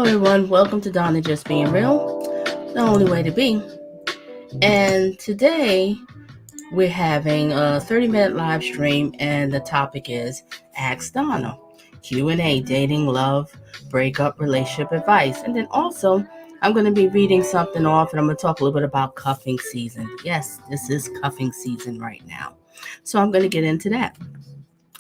everyone, welcome to Donna Just Being Real, the only way to be. And today we're having a 30-minute live stream, and the topic is Ask Donna, Q&A, dating, love, breakup, relationship advice. And then also, I'm going to be reading something off, and I'm going to talk a little bit about cuffing season. Yes, this is cuffing season right now. So I'm going to get into that.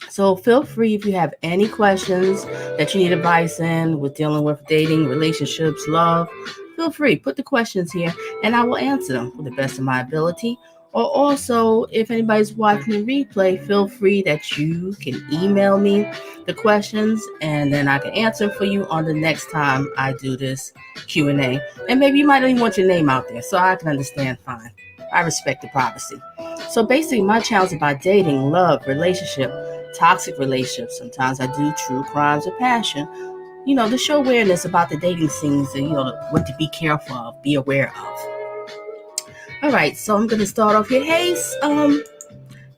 So feel free if you have any questions that you need advice in with dealing with dating, relationships, love. Feel free, put the questions here and I will answer them to the best of my ability. Or also, if anybody's watching the replay, feel free that you can email me the questions and then I can answer for you on the next time I do this Q&A. And maybe you might not even want your name out there, so I can understand fine. I respect the privacy. So basically, my channel is about dating, love, relationship, toxic relationships. Sometimes I do true crimes of passion, to show awareness about the dating scenes and, what to be careful of, be aware of. All right, so I'm going to start off here. Hey,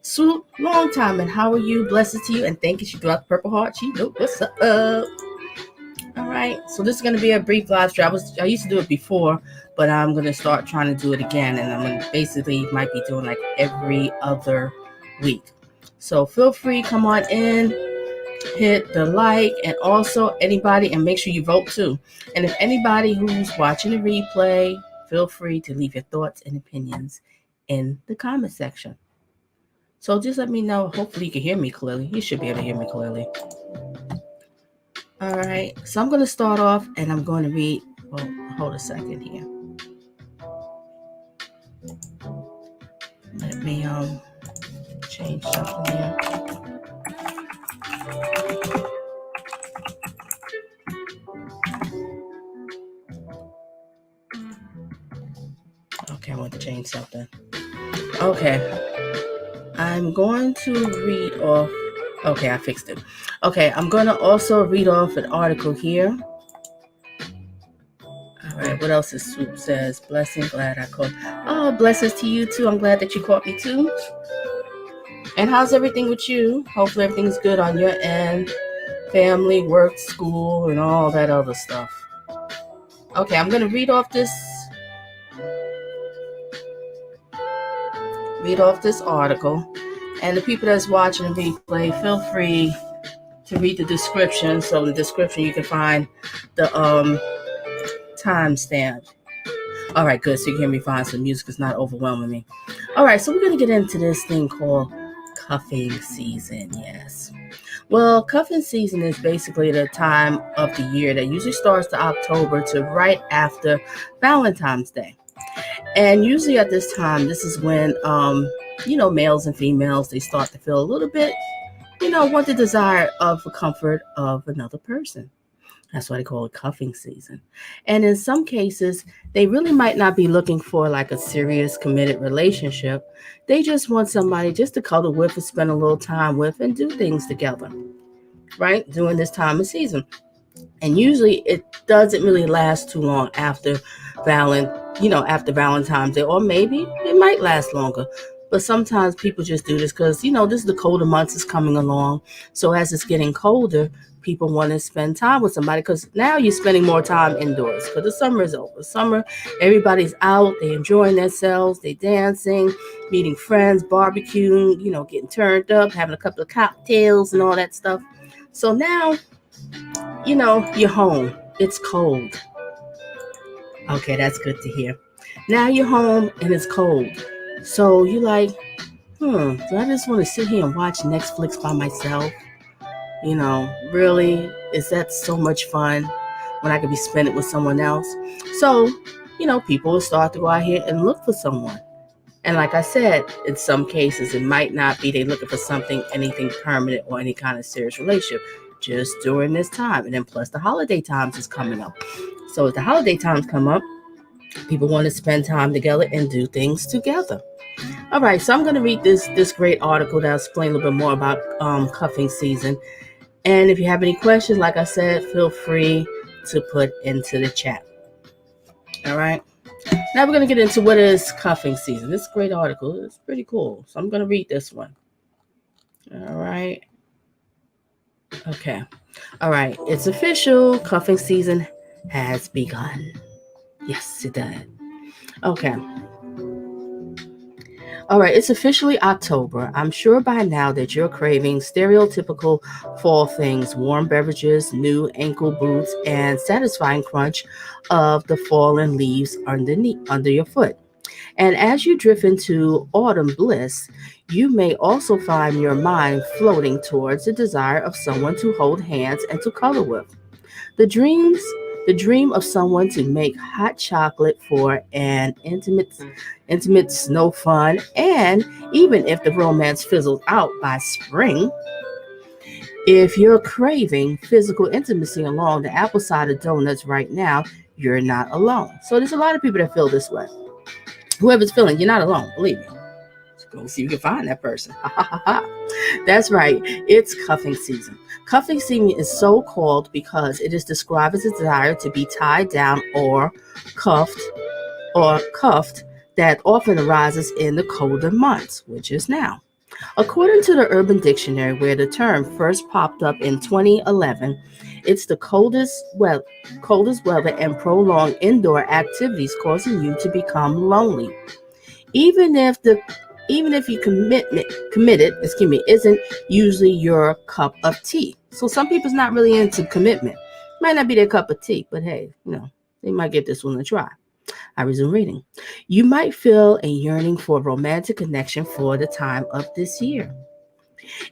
Swoop, long time, and how are you? Blessings to you, and thank you. She threw out the purple heart. She knows what's up. All right, so this is going to be a brief live stream. I used to do it before, but I'm going to start trying to do it again, and I'm going to basically might be doing like every other week. So feel free, come on in, hit the like, and also anybody, and make sure you vote too. And if anybody who's watching the replay, feel free to leave your thoughts and opinions in the comment section. So just let me know. Hopefully you can hear me clearly. You should be able to hear me clearly. All right, so I'm going to start off and I'm going to read, hold a second here. Let me change something here. Okay, I want to change something. Okay, I'm going to read off. Okay, I fixed it. Okay, I'm going to also read off an article here. All right, what else is Swoop says? Blessing, glad I caught. Oh, blessings to you too. I'm glad that you caught me too. And how's everything with you? Hopefully everything's good on your end. Family, work, school, and all that other stuff. Okay, I'm going to read off this article. And the people that's watching the replay, feel free to read the description. So in the description you can find the timestamp. All right, good. So you can hear me fine. So the music is not overwhelming me. All right, so we're going to get into this thing called cuffing season. Yes. Well, cuffing season is basically the time of the year that usually starts to October to right after Valentine's Day. And usually at this time, this is when, males and females, they start to feel a little bit, want the desire of the comfort of another person. That's why they call it cuffing season. And in some cases, they really might not be looking for like a serious committed relationship. They just want somebody just to cuddle with and spend a little time with and do things together, right? During this time of season. And usually it doesn't really last too long after Valentine's Day, or maybe it might last longer. But sometimes people just do this because, this is the colder months is coming along. So as it's getting colder, people want to spend time with somebody because now you're spending more time indoors because the summer is over. Summer, everybody's out, they're enjoying themselves, they're dancing, meeting friends, barbecuing, getting turned up, having a couple of cocktails and all that stuff. So now, you're home. It's cold. Okay, that's good to hear. Now you're home and it's cold. So you're like, do I just want to sit here and watch Netflix by myself? Really? Is that so much fun when I could be spending it with someone else? So, people will start to go out here and look for someone. And like I said, in some cases, it might not be they looking for anything permanent or any kind of serious relationship, just during this time. And then plus the holiday times is coming up. So as the holiday times come up, people want to spend time together and do things together. All right, so I'm going to read this great article that explains a little bit more about cuffing season. And if you have any questions, like I said, feel free to put into the chat. All right. Now we're going to get into what is cuffing season. This great article is pretty cool. So I'm going to read this one. All right. Okay. All right. It's official. Cuffing season has begun. Yes, it does. Okay. All right, it's officially October. I'm sure by now that you're craving stereotypical fall things, warm beverages, new ankle boots, and satisfying crunch of the fallen leaves under your foot. And as you drift into autumn bliss, you may also find your mind floating towards the desire of someone to hold hands and to color with. The dreams the dream of someone to make hot chocolate for an intimate snow fun, and even if the romance fizzles out by spring, if you're craving physical intimacy along the apple cider donuts right now, you're not alone. So there's a lot of people that feel this way. Whoever's feeling, you're not alone, believe me. Go see if you can find that person. That's right. It's cuffing season. Cuffing season is so called because it is described as a desire to be tied down cuffed or cuffed that often arises in the colder months, which is now. According to the Urban Dictionary, where the term first popped up in 2011, it's the coldest weather and prolonged indoor activities causing you to become lonely. Even if the even if you committed, isn't usually your cup of tea. So some people's not really into commitment. Might not be their cup of tea, but hey, they might give this one a try. I resume reading. You might feel a yearning for romantic connection for the time of this year.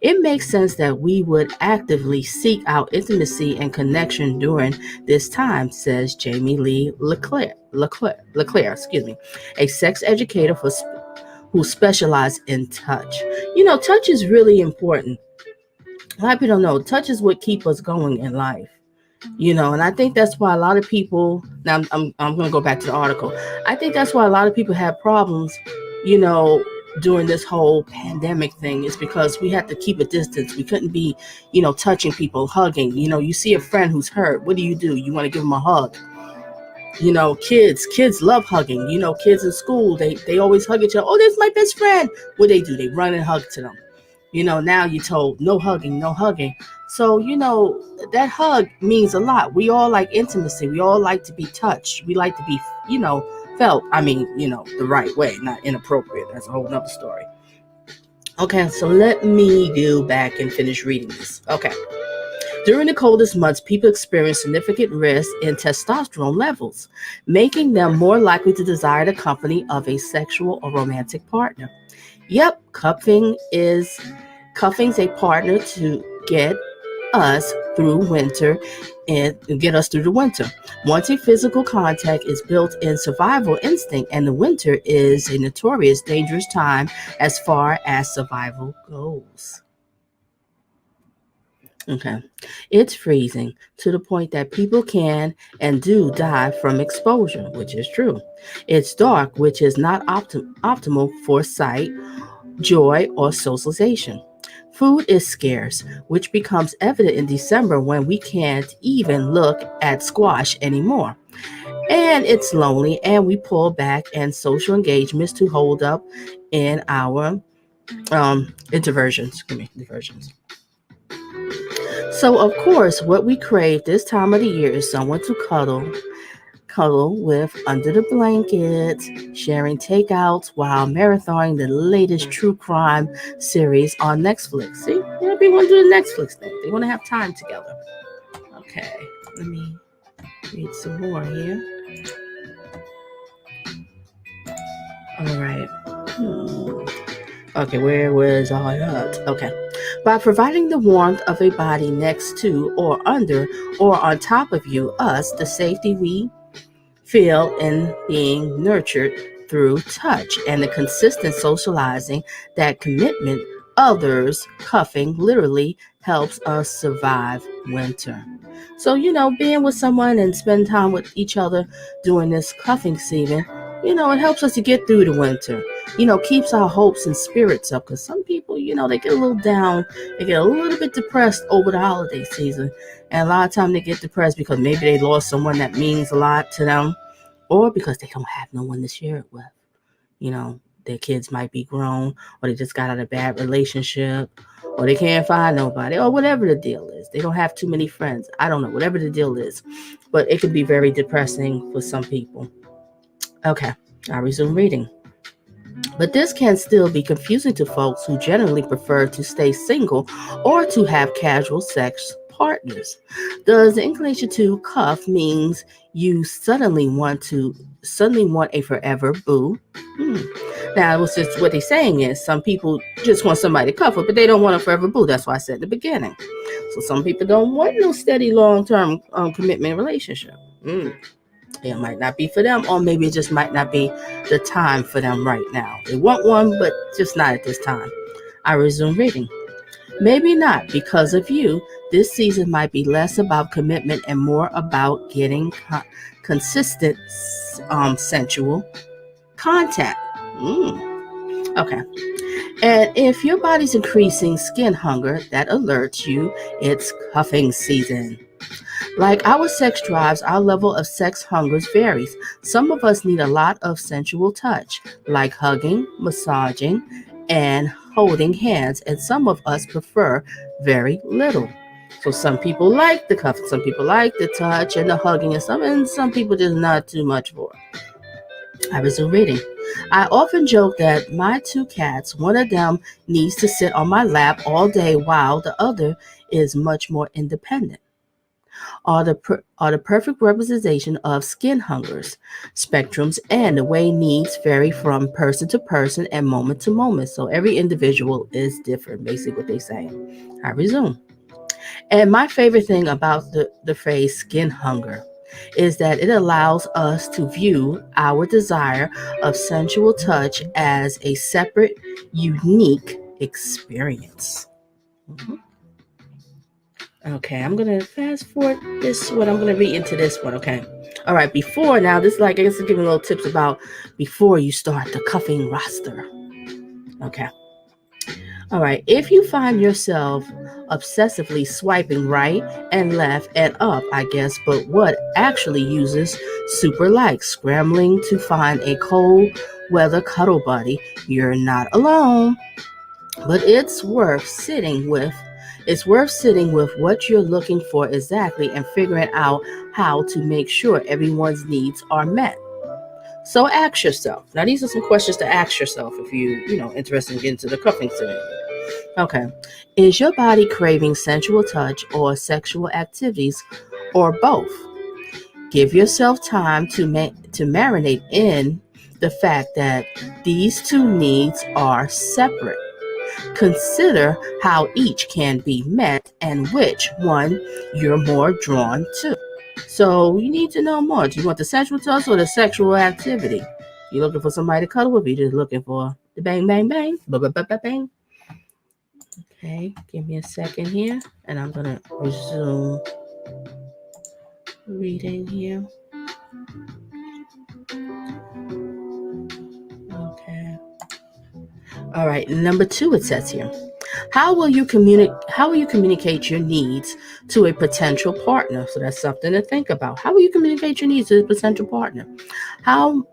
It makes sense that we would actively seek out intimacy and connection during this time, says Jamie Lee Leclerc, a sex educator who specializes in touch. Touch is really important. A lot of people don't know touch is what keeps us going in life. And I think that's why a lot of people. Now I'm going to go back to the article. I think that's why a lot of people have problems. You know, during this whole pandemic thing is because we had to keep a distance. We couldn't be, touching people, hugging. You see a friend who's hurt. What do? You want to give them a hug. Kids love hugging. Kids in school, they always hug each other. Oh, that's my best friend. What they do? They run and hug to them. Now you're told no hugging, no hugging. So, that hug means a lot. We all like intimacy. We all like to be touched. We like to be, felt. I mean, the right way, not inappropriate. That's a whole nother story. Okay, so let me go back and finish reading this. Okay. During the coldest months, people experience significant risk in testosterone levels, making them more likely to desire the company of a sexual or romantic partner. Yep, cuffing's a partner to get us through winter and get us through the winter. Wanting physical contact is built in survival instinct, and the winter is a notorious dangerous time as far as survival goes. Okay. It's freezing to the point that people can and do die from exposure, which is true. It's dark, which is not optimal for sight, joy, or socialization. Food is scarce, which becomes evident in December when we can't even look at squash anymore. And it's lonely, and we pull back and social engagements to hold up in our diversions. So, of course, what we crave this time of the year is someone to cuddle with under the blankets, sharing takeouts while marathoning the latest true crime series on Netflix. See, people want to do the Netflix thing. They want to have time together. Okay, let me read some more here. All right. Okay, where was all that? Okay. By providing the warmth of a body next to or under or on top of you, us, the safety we feel in being nurtured through touch and the consistent socializing, that commitment, others cuffing literally helps us survive winter. So, being with someone and spend time with each other during this cuffing season, it helps us to get through the winter. Keeps our hopes and spirits up, because some people, they get a little down, they get a little bit depressed over the holiday season. And a lot of time they get depressed because maybe they lost someone that means a lot to them, or because they don't have no one to share it with. Their kids might be grown, or they just got out of a bad relationship, or they can't find nobody, or whatever the deal is. They don't have too many friends. I don't know, whatever the deal is. but it could be very depressing for some people. Okay, I resume reading. But this can still be confusing to folks who generally prefer to stay single or to have casual sex partners. Does the inclination to cuff means you suddenly want a forever boo? Hmm. Now, it was just what they're saying is some people just want somebody to cuff it, but they don't want a forever boo. That's why I said at the beginning. So some people don't want no steady long-term commitment relationship. Hmm. It might not be for them, or maybe it just might not be the time for them right now. They want one, but just not at this time. I resume reading. Maybe not because of you. This season might be less about commitment and more about getting consistent sensual contact. Okay. And if your body's increasing skin hunger, that alerts you it's cuffing season. Like our sex drives, our level of sex hungers varies. Some of us need a lot of sensual touch, like hugging, massaging, and holding hands, and some of us prefer very little. So some people like the cuffing, some people like the touch and the hugging, and some people just not too much for it. I resume reading. I often joke that my two cats, one of them needs to sit on my lap all day while the other is much more independent are the perfect representation of skin hungers, spectrums, and the way needs vary from person to person and moment to moment. So every individual is different, basically what they say. I resume. And my favorite thing about the phrase skin hunger is that it allows us to view our desire of sensual touch as a separate, unique experience. Mhm. Okay, I'm gonna fast forward this one. I'm gonna read into this one. Okay. All right. Before now, this is like I guess giving little tips about before you start the cuffing roster. Okay. All right. If you find yourself obsessively swiping right and left and up, I guess, but what actually uses super likes, scrambling to find a cold weather cuddle buddy, you're not alone. But it's worth sitting with what you're looking for exactly and figuring out how to make sure everyone's needs are met. So ask yourself. Now these are some questions to ask yourself if interested in getting into the cuffing scenario. Okay. Is your body craving sensual touch or sexual activities or both? Give yourself time to marinate in the fact that these two needs are separate. Consider how each can be met and which one you're more drawn to. So you need to know more. Do you want the sexual touch or the sexual activity? You looking for somebody to cuddle with? You just looking for the bang, bang, bang, bang. Okay, give me a second here, and I'm gonna resume reading here. Okay. All right. Number 2, it says here. How will you communicate your needs to a potential partner? So that's something to think about. How will you communicate your needs to a potential partner? How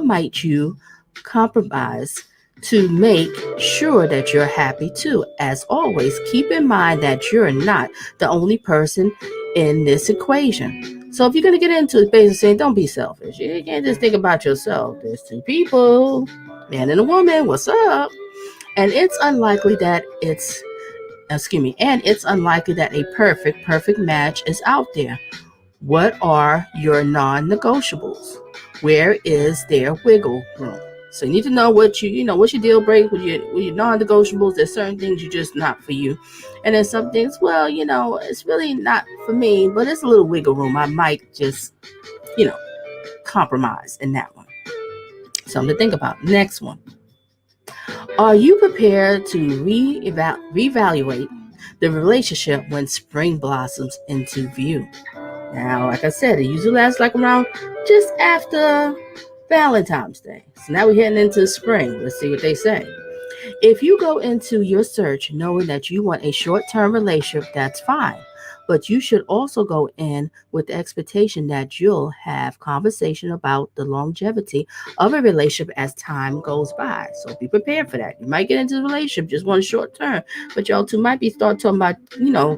might you compromise to make sure that you're happy too? As always, keep in mind that you're not the only person in this equation. So if you're going to get into it, basically saying, don't be selfish. You can't just think about yourself. There's two people, man and a woman. What's up? And it's unlikely that a perfect match is out there. What are your non-negotiables? Where is their wiggle room? So you need to know what's your deal break with your non-negotiables. There's certain things you just not for you. And then some things, it's really not for me, but it's a little wiggle room. I might just, compromise in that one. Something to think about. Next one. Are you prepared to reevaluate the relationship when spring blossoms into view? Now, like I said, it usually lasts like around just after Valentine's Day. So now we're heading into spring. Let's see what they say. If you go into your search knowing that you want a short-term relationship, that's fine. But you should also go in with the expectation that you'll have conversation about the longevity of a relationship as time goes by. So be prepared for that. You might get into a relationship just one short term, but y'all two might be start talking about,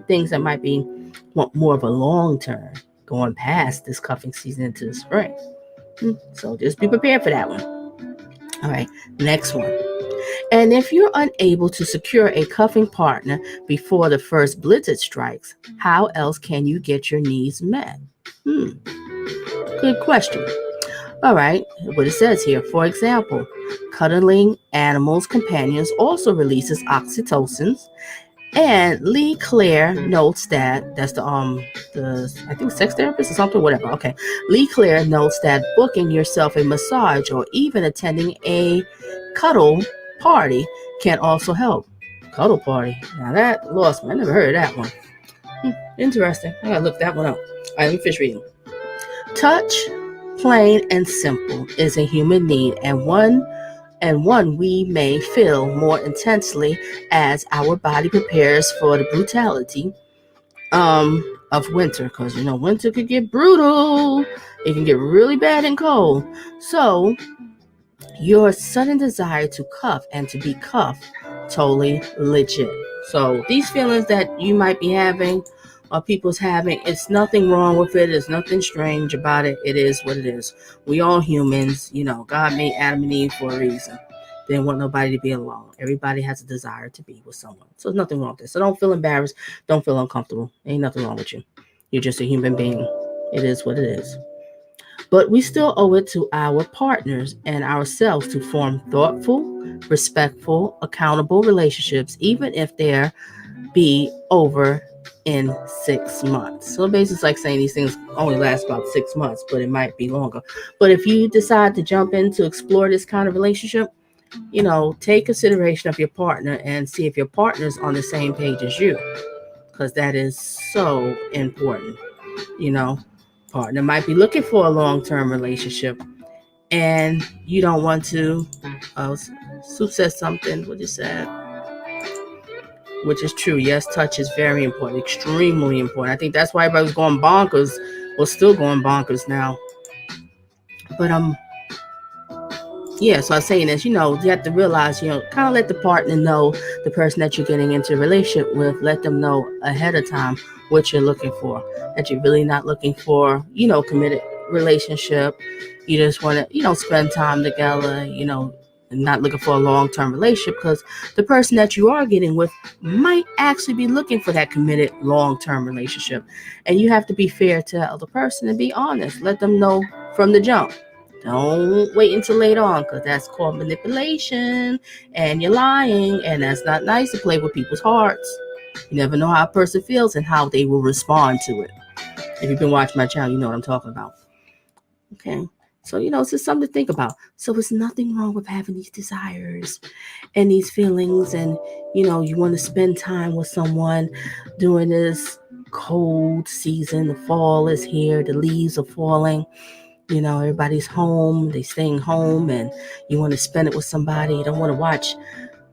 things that might be more of a long term. going past this cuffing season into the spring. So just be prepared for that one. All right, next one. And if you're unable to secure a cuffing partner before the first blizzard strikes, how else can you get your needs met? Good question. All right, what it says here. For example, cuddling animals' companions also releases oxytocin, and Lee Claire notes that that's the I think sex therapist or something, whatever. Okay. Lee Claire notes that booking yourself a massage or even attending a cuddle party can also help. Cuddle party. Now that lost me. I never heard of that one. Interesting. I gotta look that one up. All right, let me finish reading. Touch, plain and simple, is a human need and one we may feel more intensely as our body prepares for the brutality of winter, because winter could get brutal. It can get really bad and cold. So your sudden desire to cuff and to be cuffed, totally legit. So these feelings that you might be having or people's having, it's nothing wrong with it. There's nothing strange about it. It is what it is. We all humans. God made Adam and Eve for a reason. They didn't want nobody to be alone. Everybody has a desire to be with someone. So there's nothing wrong with this. So don't feel embarrassed. Don't feel uncomfortable. Ain't nothing wrong with you. You're just a human being. It is what it is. But we still owe it to our partners and ourselves to form thoughtful, respectful, accountable relationships, even if they're be over in 6 months. So basically, it's like saying these things only last about 6 months, but it might be longer. But if you decide to jump in to explore this kind of relationship, take consideration of your partner and see if your partner's on the same page as you, because that is so important. You know, partner might be looking for a long-term relationship, and you don't want to. Sue says something. What you said, which is true. Yes, touch is very important, extremely important. I think that's why everybody's going bonkers, or still going bonkers now. But yeah, so I was saying this, you have to realize, kind of let the partner know, the person that you're getting into a relationship with, let them know ahead of time what you're looking for. That you're really not looking for, committed relationship. You just want to, spend time together, and not looking for a long-term relationship, because the person that you are getting with might actually be looking for that committed long-term relationship. And you have to be fair to the other person and be honest. Let them know from the jump. Don't wait until later on, because that's called manipulation and you're lying, and that's not nice to play with people's hearts. You never know how a person feels and how they will respond to it. If you've been watching my channel, you know what I'm talking about. Okay. So, it's just something to think about. So it's nothing wrong with having these desires and these feelings, and, you want to spend time with someone during this cold season. The fall is here. The leaves are falling. Everybody's home, they staying home, and you want to spend it with somebody. You don't want to watch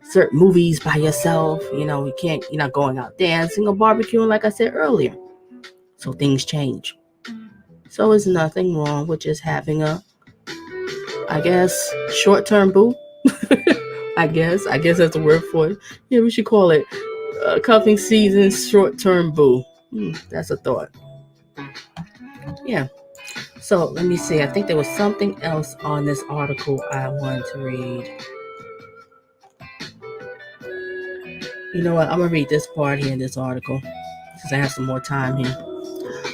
certain movies by yourself. You're not going out dancing or barbecuing, like I said earlier. So things change. So there's nothing wrong with just having I guess, short-term boo. I guess that's the word for it. Yeah, we should call it cuffing season short-term boo. That's a thought. Yeah. So let me see. I think there was something else on this article I wanted to read. You know what? I'm going to read this part here in this article because I have some more time here.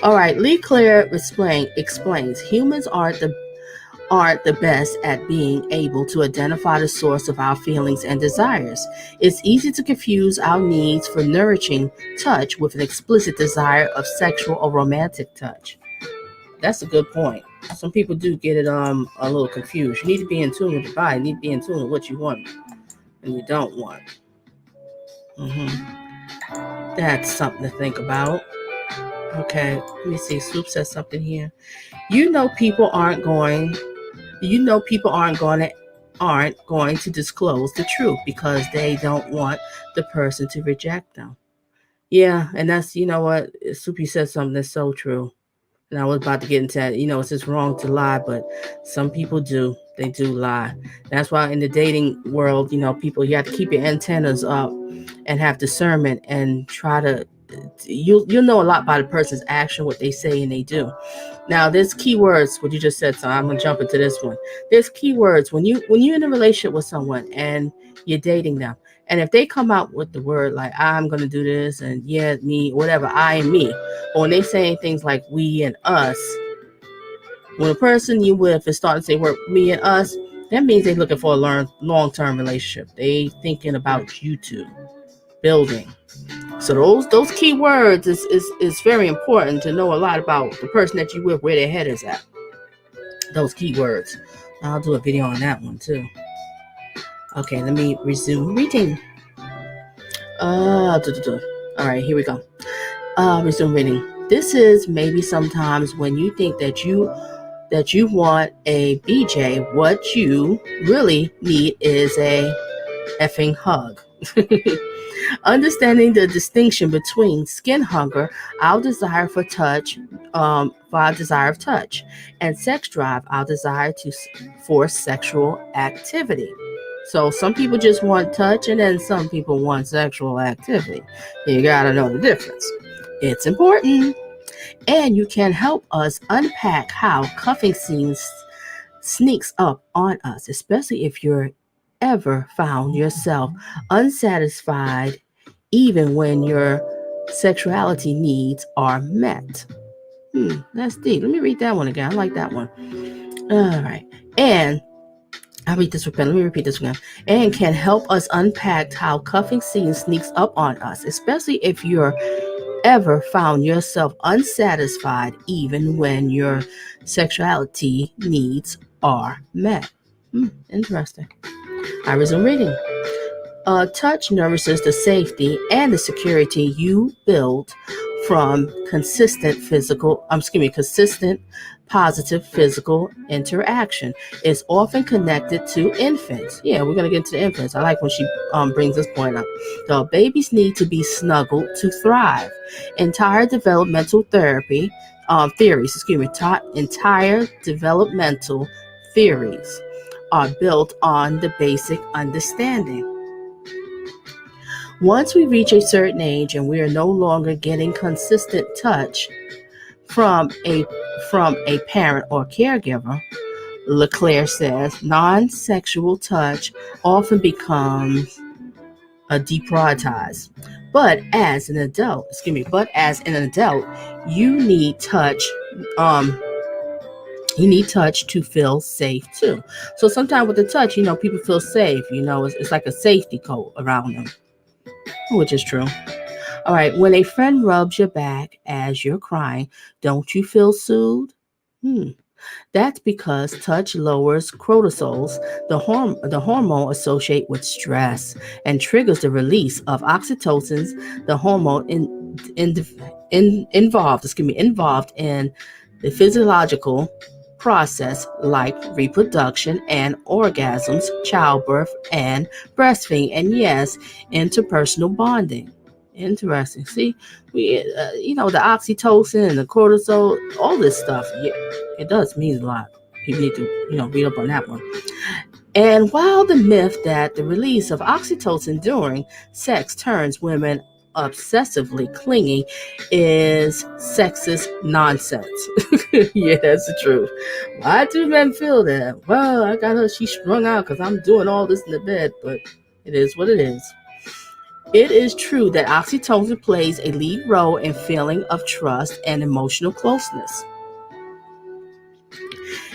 All right. Lee Claire explains humans aren't the best at being able to identify the source of our feelings and desires. It's easy to confuse our needs for nourishing touch with an explicit desire of sexual or romantic touch. That's a good point. Some people do get it a little confused. You need to be in tune with your body. You need to be in tune with what you want and you don't want. That's something to think about. Okay, let me see. Soup says something here. People aren't going to disclose the truth because they don't want the person to reject them. Yeah, and that's, what Soupy said something that's so true. And I was about to get into that. It's just wrong to lie, but some people do. They do lie. That's why in the dating world, people, you have to keep your antennas up and have discernment and try to you'll know a lot by the person's action, what they say and they do. Now, there's keywords. What you just said, so I'm gonna jump into this one. There's keywords when you're in a relationship with someone and you're dating them, and if they come out with the word like "I'm gonna do this" and "yeah, me," whatever, "I" and "me," or when they say things like "we" and "us," when a person you with is starting to say "we're me and us," that means they're looking for a long-term relationship. They thinking about you two building. So those key words is very important to know a lot about the person that you with, where their head is at. Those key words. I'll do a video on that one too. Okay, let me resume reading. All right, here we go. Resume reading. This is maybe sometimes when you think that you want a BJ, what you really need is a effing hug. Understanding the distinction between skin hunger, our desire for touch, for our desire of touch, and sex drive, our desire for sexual activity. So some people just want touch, and then some people want sexual activity. You gotta know the difference. It's important, and you can help us unpack how cuffing sneaks up on us, especially if you're ever found yourself unsatisfied even when your sexuality needs are met. That's deep. Let me read that one again. I like that one. All right. And I'll read this again. Let me repeat this again. And can help us unpack how cuffing sneaks up on us, especially if you're ever found yourself unsatisfied even when your sexuality needs are met. Interesting. I resume reading. Touch nourishes the safety and the security you build from consistent positive physical interaction. It's often connected to infants. Yeah, we're gonna get into the infants. I like when she brings this point up. The babies need to be snuggled to thrive. Entire developmental theories. Entire developmental theories are built on the basic understanding. Once we reach a certain age and we are no longer getting consistent touch from a parent or caregiver, LeClaire says, non-sexual touch often becomes deprioritized. But as an adult, you need touch. You need touch to feel safe too. So sometimes with the touch, people feel safe. It's like a safety coat around them, which is true. All right, when a friend rubs your back as you're crying, don't you feel soothed? That's because touch lowers cortisols, the hormone associated with stress, and triggers the release of oxytocin, the hormone involved in the physiological process like reproduction and orgasms, childbirth, and breastfeeding, and yes, interpersonal bonding. Interesting. See, we, the oxytocin and the cortisol, all this stuff. Yeah, it does mean a lot. People need to, read up on that one. And while the myth that the release of oxytocin during sex turns women obsessively clingy is sexist nonsense. Yeah, that's the truth. Why do men feel that? Well, I got her, she's strung out because I'm doing all this in the bed, but it is what it is. It is true that oxytocin plays a lead role in feeling of trust and emotional closeness.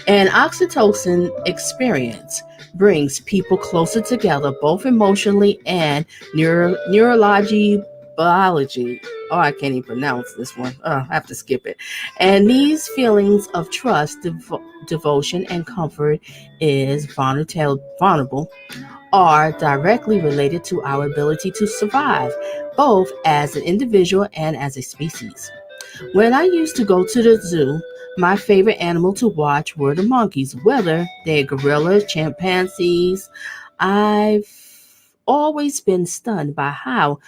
An oxytocin experience brings people closer together, both emotionally and neurology, biology. Oh, I can't even pronounce this one. I have to skip it. And these feelings of trust, devotion, and comfort is vulnerable are directly related to our ability to survive, both as an individual and as a species. When I used to go to the zoo, my favorite animal to watch were the monkeys, whether they're gorillas, chimpanzees. I've always been stunned by how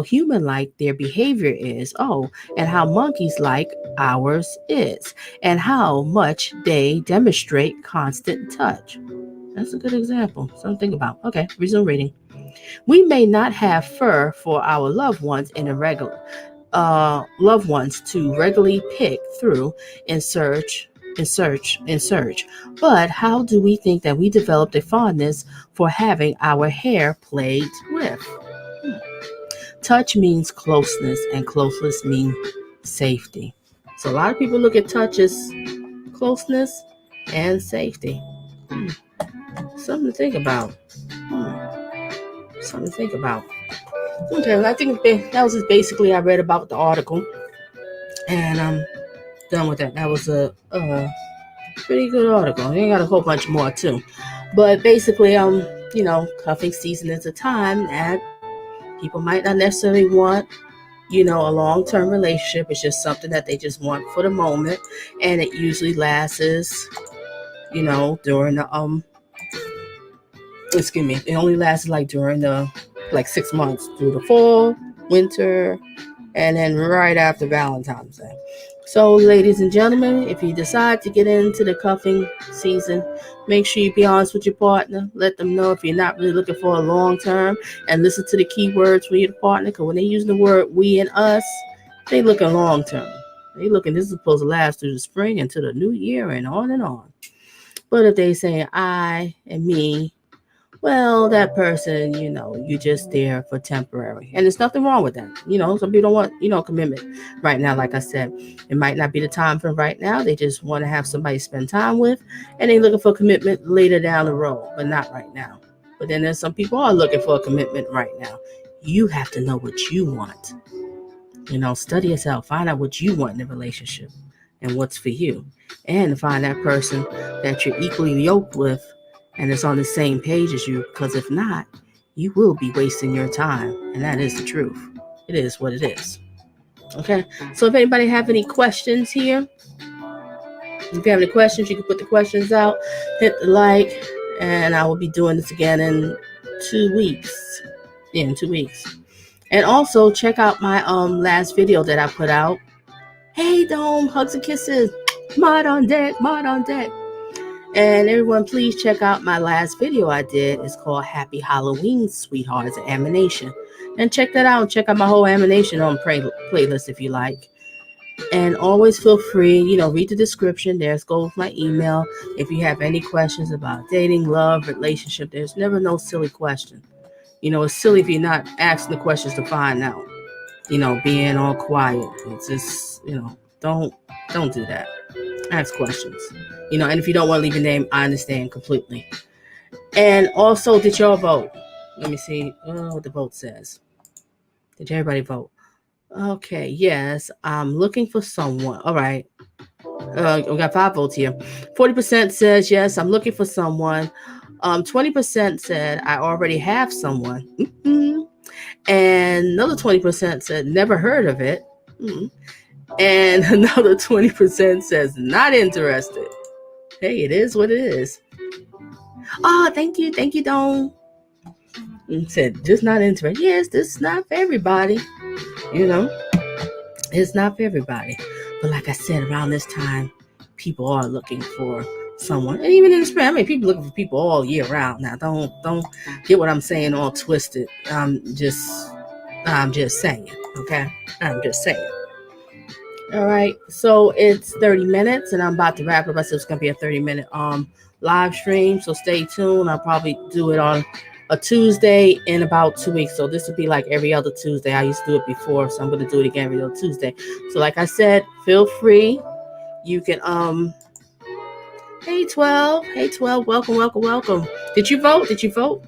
human-like their behavior is, and how monkeys-like ours is, and how much they demonstrate constant touch. That's a good example. Something to think about. Okay, resume reading. We may not have fur for our loved ones loved ones to regularly pick through in search. But how do we think that we developed a fondness for having our hair played with? Hmm. Touch means closeness, and closeness means safety. So a lot of people look at touch as closeness and safety. Hmm. Something to think about. Something to think about. Okay, I think that was just basically I read about the article, and I'm done with that. That was a pretty good article. I got a whole bunch more too, but basically, cuffing season is a time that people might not necessarily want, a long-term relationship. It's just something that they just want for the moment, and it usually lasts, during the excuse me, it only lasts like during the 6 months through the fall, winter, and then right after Valentine's Day. So, ladies and gentlemen, if you decide to get into the cuffing season, make sure you be honest with your partner. Let them know if you're not really looking for a long term, and listen to the key words for your partner. Because when they use the word "we" and "us," they looking long term. They looking, this is supposed to last through the spring into the new year and on and on. But if they say "I" and "me," well, that person, you're just there for temporary. And there's nothing wrong with that. Some people don't want, commitment right now. Like I said, it might not be the time for them right now. They just want to have somebody to spend time with, and they're looking for commitment later down the road, but not right now. But then there's some people are looking for a commitment right now. You have to know what you want. Study yourself. Find out what you want in a relationship and what's for you. And find that person that you're equally yoked with and it's on the same page as you, because if not, you will be wasting your time, and that is the truth. It is what it is. Okay, so if anybody have any questions here, if you have any questions, you can put the questions out, hit the like, and I will be doing this again in 2 weeks. Yeah, in 2 weeks. And also check out my last video that I put out. Hey Dome, hugs and kisses, mod on deck. And everyone, please check out my last video I did. It's called Happy Halloween, Sweethearts, and Amination. And check that out. Check out my whole Amination on playlist if you like. And always feel free, read the description. There's goes my email. If you have any questions about dating, love, relationship, there's never no silly question. It's silly if you're not asking the questions to find out. Being all quiet. It's just, don't do that. Ask questions. And if you don't want to leave your name, I understand completely. And also, did y'all vote? Let me see what the vote says. Did everybody vote? Okay, yes. I'm looking for someone. All right. We got 5 votes here. 40% says yes, I'm looking for someone. 20% said I already have someone. Mm-hmm. And another 20% said never heard of it. Mm-hmm. And another 20% says not interested. Hey, it is what it is. Oh, thank you, Don. And said just not interested. Yes, this is not for everybody. It's not for everybody. But like I said, around this time, people are looking for someone. And even in the spring, people looking for people all year round. Now, don't get what I'm saying all twisted. I'm just saying. Okay, I'm just saying. All right, so it's 30 minutes, and I'm about to wrap up. I said it's gonna be a 30-minute live stream, so stay tuned. I'll probably do it on a Tuesday in about 2 weeks. So this would be like every other Tuesday. I used to do it before, so I'm gonna do it again every other Tuesday. So like I said, feel free. You can Hey 12, welcome. Did you vote?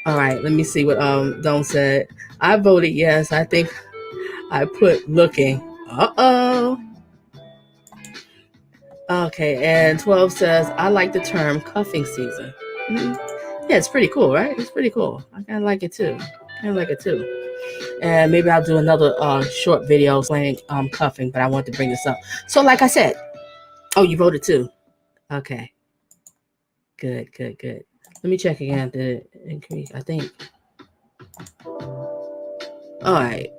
All right, let me see what Don said. I voted yes. I think I put looking. Okay, and 12 says, I like the term cuffing season. Mm-hmm. Yeah, it's pretty cool, right? It's pretty cool. I kind of like it too. And maybe I'll do another short video explaining cuffing, but I want to bring this up. So like I said, oh, you voted too? Okay. Good. Let me check again. Did it increase? I think. All right.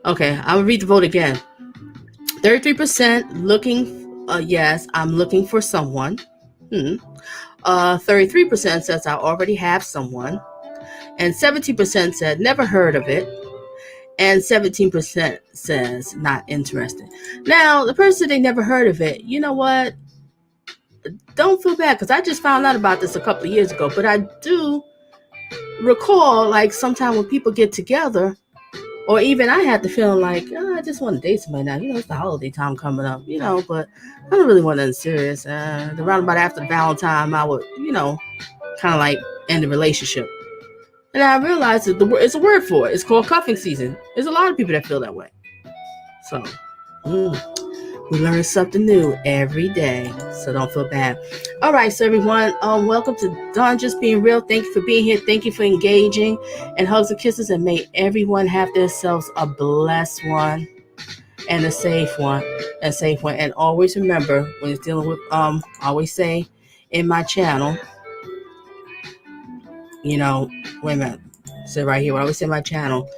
Okay, I'm going to read the vote again. 33% looking, yes, I'm looking for someone. 33% says I already have someone. And 17% said never heard of it. And 17% says not interested. Now, the person they never heard of it, you know what? Don't feel bad because I just found out about this a couple of years ago. But I do recall, like, sometimes when people get together, or even I had the feeling like, I just want to date somebody now. It's the holiday time coming up, but I don't really want nothing serious. The roundabout after Valentine, I would, kind of like end the relationship. And I realized that it's a word for it. It's called cuffing season. There's a lot of people that feel that way. So, we learn something new every day. So don't feel bad. All right, so everyone, welcome to Donna Just Being Real. Thank you for being here. Thank you for engaging. And hugs and kisses. And may everyone have themselves a blessed one and a safe one. And always remember when you're dealing with, I always say in my channel, wait a minute. So right here, I always say in my channel,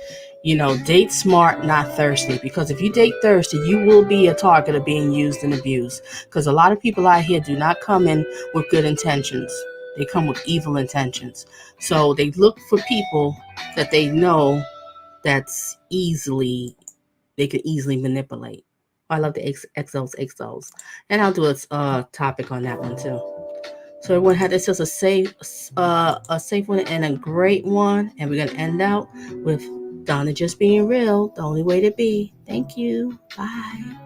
date smart, not thirsty. Because if you date thirsty, you will be a target of being used and abused. Because a lot of people out here do not come in with good intentions. They come with evil intentions. So they look for people that they know they can easily manipulate. I love the XOs. And I'll do a topic on that one too. So everyone had this as a safe one and a great one. And we're going to end out with Donna Just Being Real, the only way to be. Thank you. Bye.